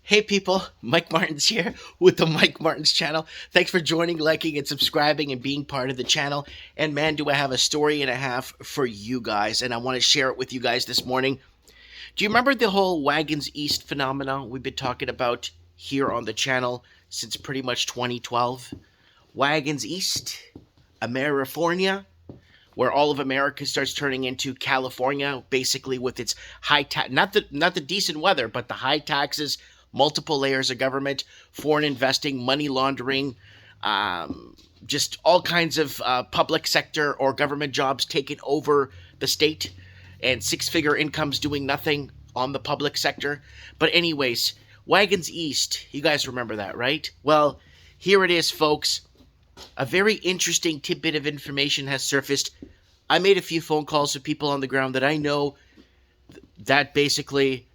Hey people, Mike Martins here with the Mike Martins channel. Thanks for joining, liking, and subscribing and being part of the channel. And man, do I have a story and a half for you guys, and I want to share it with you guys this morning. Do you remember the whole Wagons East phenomenon we've been talking about here on the channel since pretty much 2012? Wagons East, Amerifornia, where all of America starts turning into California, basically with its high tax, not the decent weather, but the high taxes, multiple layers of government, foreign investing, money laundering, just all kinds of public sector or government jobs taking over the state, and six-figure incomes doing nothing on the public sector. But anyways, Wagons East, you guys remember that, right? Well, here it is, folks. A very interesting tidbit of information has surfaced. I made a few phone calls to people on the ground that I know that basically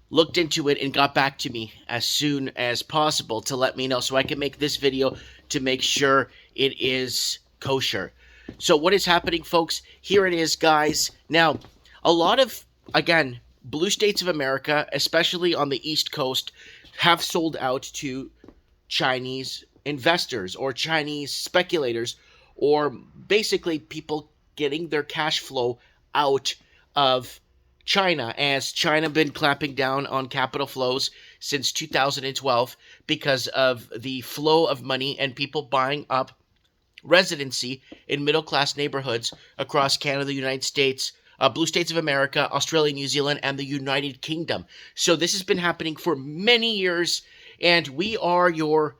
looked into it and got back to me as soon as possible to let me know so I can make this video to make sure it is kosher. So what is happening, folks? Here it is, guys. Now, a lot of, again, blue states of America, especially on the East Coast, have sold out to Chinese investors or Chinese speculators, or basically people getting their cash flow out of China, as China been clamping down on capital flows since 2012 because of the flow of money and people buying up residency in middle-class neighborhoods across Canada, the United States, blue states of America, Australia, New Zealand, and the United Kingdom. So this has been happening for many years, and we are your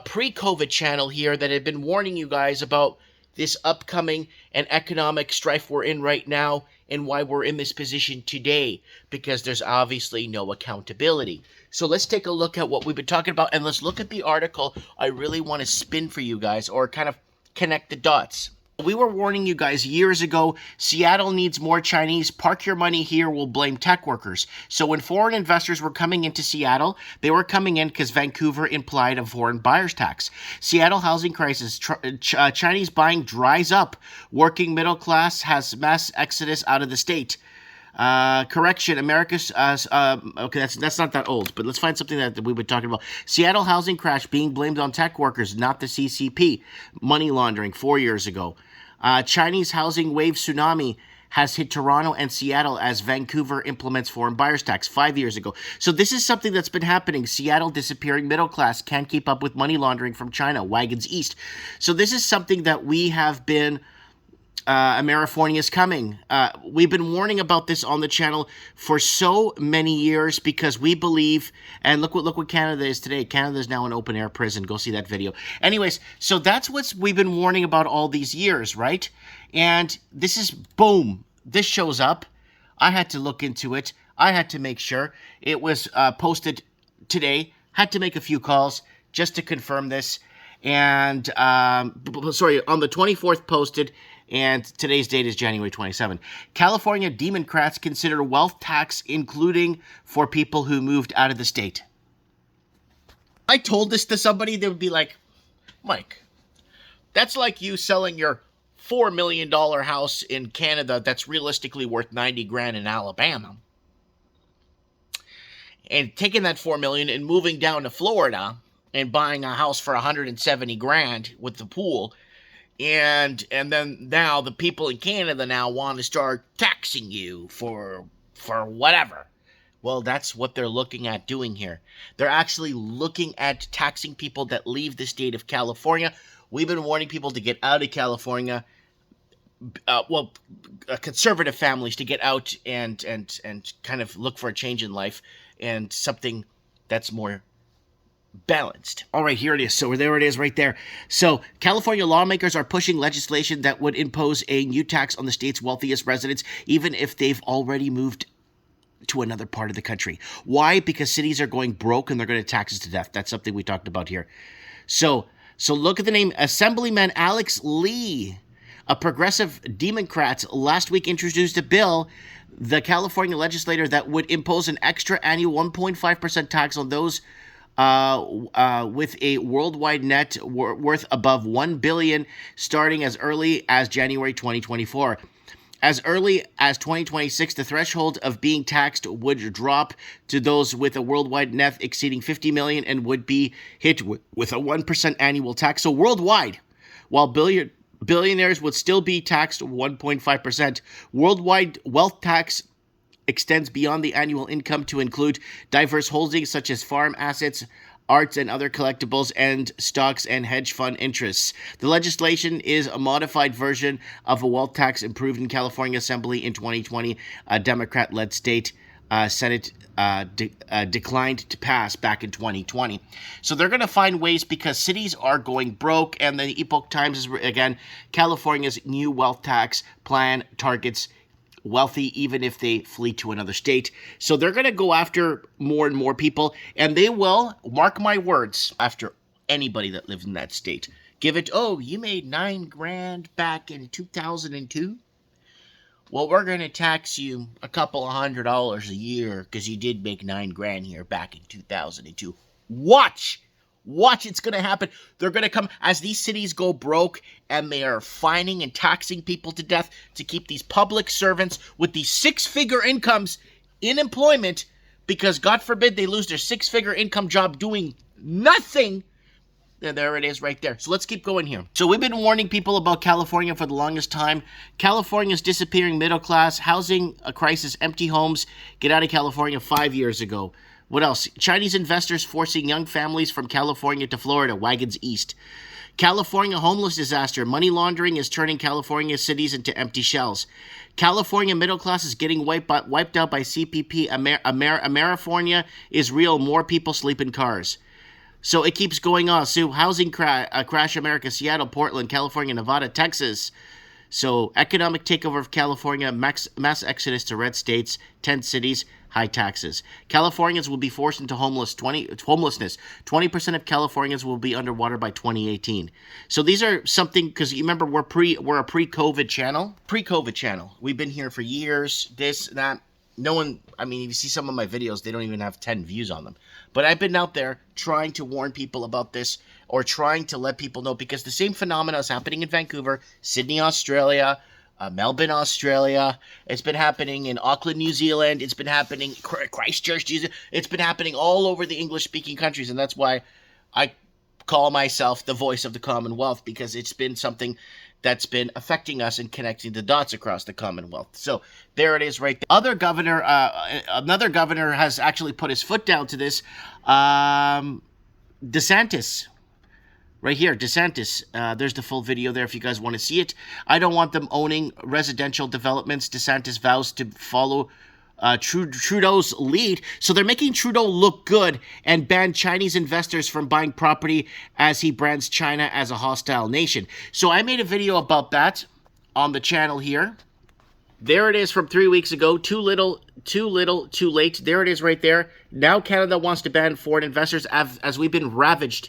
pre-COVID channel here that had been warning you guys about this upcoming and economic strife we're in right now and why we're in this position today, because there's obviously no accountability. So let's take a look at what we've been talking about, and let's look at the article I really want to spin for you guys, or kind of connect the dots. We were warning you guys years ago, Seattle needs more Chinese. Park your money here, we'll blame tech workers. So when foreign investors were coming into Seattle, they were coming in because Vancouver implied a foreign buyer's tax. Seattle housing crisis, Chinese buying dries up. Working middle class has mass exodus out of the state. Correction, America's, okay, that's not that old, but let's find something that we've been talking about. Seattle housing crash being blamed on tech workers, not the CCP. Money laundering 4 years ago. Chinese housing wave tsunami has hit Toronto and Seattle as Vancouver implements foreign buyer's tax 5 years ago. So this is something that's been happening. Seattle disappearing middle class, can't keep up with money laundering from China, Wagons East. So this is something that we have been, Amerifornia is coming. We've been warning about this on the channel for so many years because we believe, and look what Canada is today. Canada is now an open air prison. Go see that video. Anyways, so that's what we've been warning about all these years, right? And this is, boom, this shows up. I had to look into it. I had to make sure it was posted today. Had to make a few calls just to confirm this. And, sorry, on the 24th posted, and today's date is January 27. California Democrats consider wealth tax including for people who moved out of the state. I told this to somebody, they would be like, Mike, that's like you selling your $4 million house in Canada that's realistically worth 90 grand in Alabama, and taking that 4 million and moving down to Florida and buying a house for 170 grand with the pool. And then now the people in Canada now want to start taxing you for whatever. Well, that's what they're looking at doing here. They're actually looking at taxing people that leave the state of California. We've been warning people to get out of California. Conservative families to get out and kind of look for a change in life and something that's more balanced. All right, here it is. So there it is right there. So California lawmakers are pushing legislation that would impose a new tax on the state's wealthiest residents, even if they've already moved to another part of the country. Why? Because cities are going broke and they're going to tax us to death. That's something we talked about here. So look at the name. Assemblyman Alex Lee, a progressive Democrat, last week introduced a bill, the California legislator, that would impose an extra annual 1.5% tax on those with a worldwide net worth above $1 billion starting as early as January 2024. As early as 2026, the threshold of being taxed would drop to those with a worldwide net exceeding 50 million and would be hit with a 1% annual tax. So worldwide, while billionaires would still be taxed 1.5%, worldwide wealth tax extends beyond the annual income to include diverse holdings such as farm assets, arts and other collectibles, and stocks and hedge fund interests. The legislation is a modified version of a wealth tax approved in California Assembly in 2020. A Democrat-led state Senate declined to pass back in 2020. So they're going to find ways because cities are going broke, and the Epoch Times is, again, California's new wealth tax plan targets wealthy even if they flee to another state. So they're going to go after more and more people, and they will, mark my words, after anybody that lives in that state. Give it, oh, you made $9,000 back in 2002? Well, we're going to tax you a couple of $100 a year because you did make $9,000 here back in 2002. Watch, it's going to happen. They're going to come as these cities go broke, and they are fining and taxing people to death to keep these public servants with these six-figure incomes in employment, because God forbid they lose their six-figure income job doing nothing. There it is right there. So let's keep going here. So we've been warning people about California for the longest time. California's disappearing middle class, housing a crisis, empty homes. Get out of California 5 years ago. What else? Chinese investors forcing young families from California to Florida, wagons east. California homeless disaster. Money laundering is turning California cities into empty shells. California middle class is getting wiped out by CPP. Amerifornia is real. More people sleep in cars. So it keeps going on. So housing crash America, Seattle, Portland, California, Nevada, Texas. So economic takeover of California, mass exodus to red states, 10 cities, high taxes. Californians will be forced into homelessness. 20% of Californians will be underwater by 2018. So these are something, because you remember we're a pre-COVID channel. Pre-COVID channel. We've been here for years, this, that. No one, I mean, if you see some of my videos, they don't even have 10 views on them. But I've been out there trying to warn people about this, or trying to let people know, because the same phenomena is happening in Vancouver, Sydney, Australia, Melbourne, Australia. It's been happening in Auckland, New Zealand. It's been happening Christchurch, New Zealand. It's been happening all over the English-speaking countries, and that's why I call myself the voice of the Commonwealth, because it's been something that's been affecting us and connecting the dots across the Commonwealth. So there it is right there. Another governor has actually put his foot down to this. DeSantis. Right here, DeSantis. There's the full video there if you guys want to see it. I don't want them owning residential developments. DeSantis vows to follow Trudeau's lead. So they're making Trudeau look good and ban Chinese investors from buying property as he brands China as a hostile nation. So I made a video about that on the channel here. There it is from 3 weeks ago. Too little, too late. There it is right there. Now Canada wants to ban foreign investors as we've been ravaged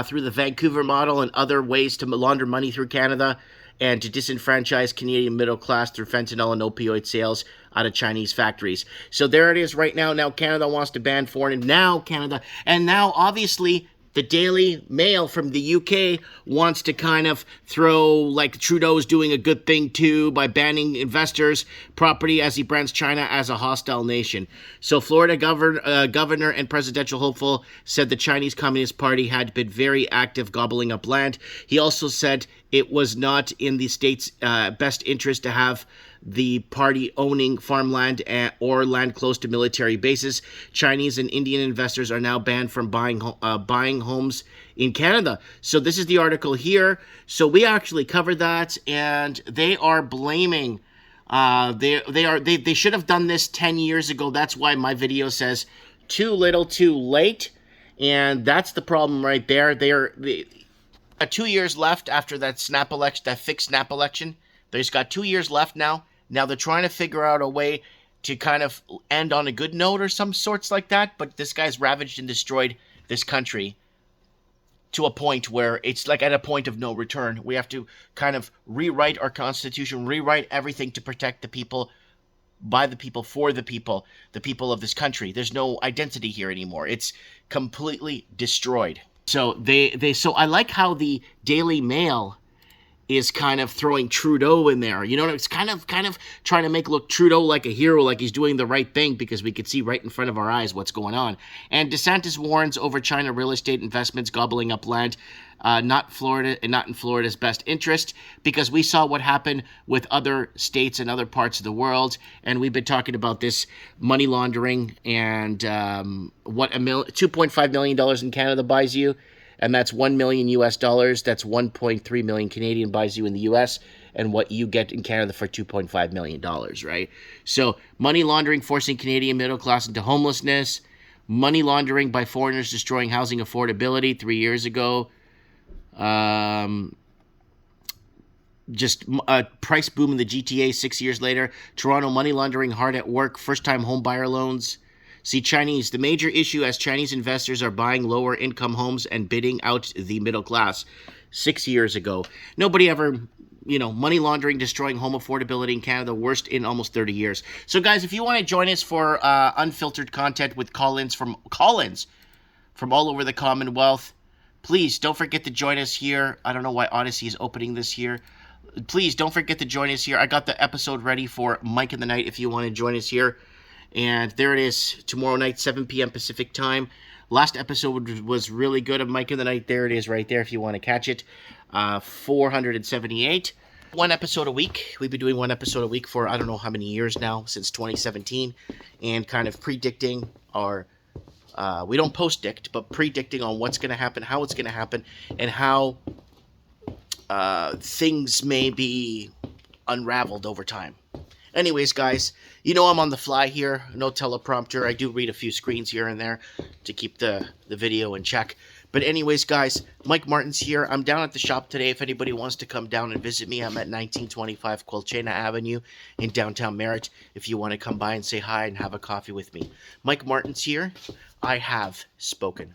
through the Vancouver model and other ways to launder money through Canada and to disenfranchise Canadian middle class through fentanyl and opioid sales out of Chinese factories. So there it is right now. Now Canada wants to ban foreign, and now Canada, and now obviously the Daily Mail from the UK wants to kind of throw, like, Trudeau's doing a good thing too by banning investors' property as he brands China as a hostile nation. So Florida governor and presidential hopeful said the Chinese Communist Party had been very active gobbling up land. He also said it was not in the state's best interest to have the party owning farmland or land close to military bases. Chinese and Indian investors are now banned from buying homes in Canada. So this is the article here. So we actually covered that, and they are blaming. They should have done this 10 years ago. That's why my video says too little, too late, and that's the problem right there. They 2 years left after that snap election, that fixed snap election. They've got 2 years left now. Now they're trying to figure out a way to kind of end on a good note or some sorts like that. But this guy's ravaged and destroyed this country to a point where it's like at a point of no return. We have to kind of rewrite our Constitution, rewrite everything to protect the people, by the people, for the people of this country. There's no identity here anymore. It's completely destroyed. So so I like how the Daily Mail is kind of throwing Trudeau in there. You know, it's kind of trying to make look Trudeau like a hero, like he's doing the right thing, because we could see right in front of our eyes what's going on. And DeSantis warns over China real estate investments gobbling up land, not in Florida's best interest, because we saw what happened with other states and other parts of the world, and we've been talking about this money laundering and what $2.5 million in Canada buys you. And that's $1 million US dollars. That's 1.3 million Canadian buys you in the US, and what you get in Canada for $2.5 million, right? So money laundering forcing Canadian middle class into homelessness. Money laundering by foreigners destroying housing affordability 3 years ago. Just a price boom in the GTA 6 years later. Toronto money laundering hard at work. First-time home buyer loans. See, the major issue as Chinese investors are buying lower income homes and bidding out the middle class 6 years ago. Nobody ever, money laundering, destroying home affordability in Canada, worst in almost 30 years. So guys, if you want to join us for unfiltered content with call-ins from all over the Commonwealth, please don't forget to join us here. I don't know why Odyssey is opening this here. Please don't forget to join us here. I got the episode ready for Mike in the Night if you want to join us here. And there it is, tomorrow night, 7 p.m. Pacific time. Last episode was really good of Mike in the Night. There it is right there if you want to catch it. 478. One episode a week. We've been doing one episode a week for I don't know how many years now, since 2017. And kind of predicting our, we don't post-dict, but predicting on what's going to happen, how it's going to happen, and how things may be unraveled over time. Anyways, guys, I'm on the fly here, no teleprompter. I do read a few screens here and there to keep the video in check. But anyways, guys, Mike Martin's here. I'm down at the shop today. If anybody wants to come down and visit me, I'm at 1925 Quilchena Avenue in downtown Merritt. If you want to come by and say hi and have a coffee with me. Mike Martin's here. I have spoken.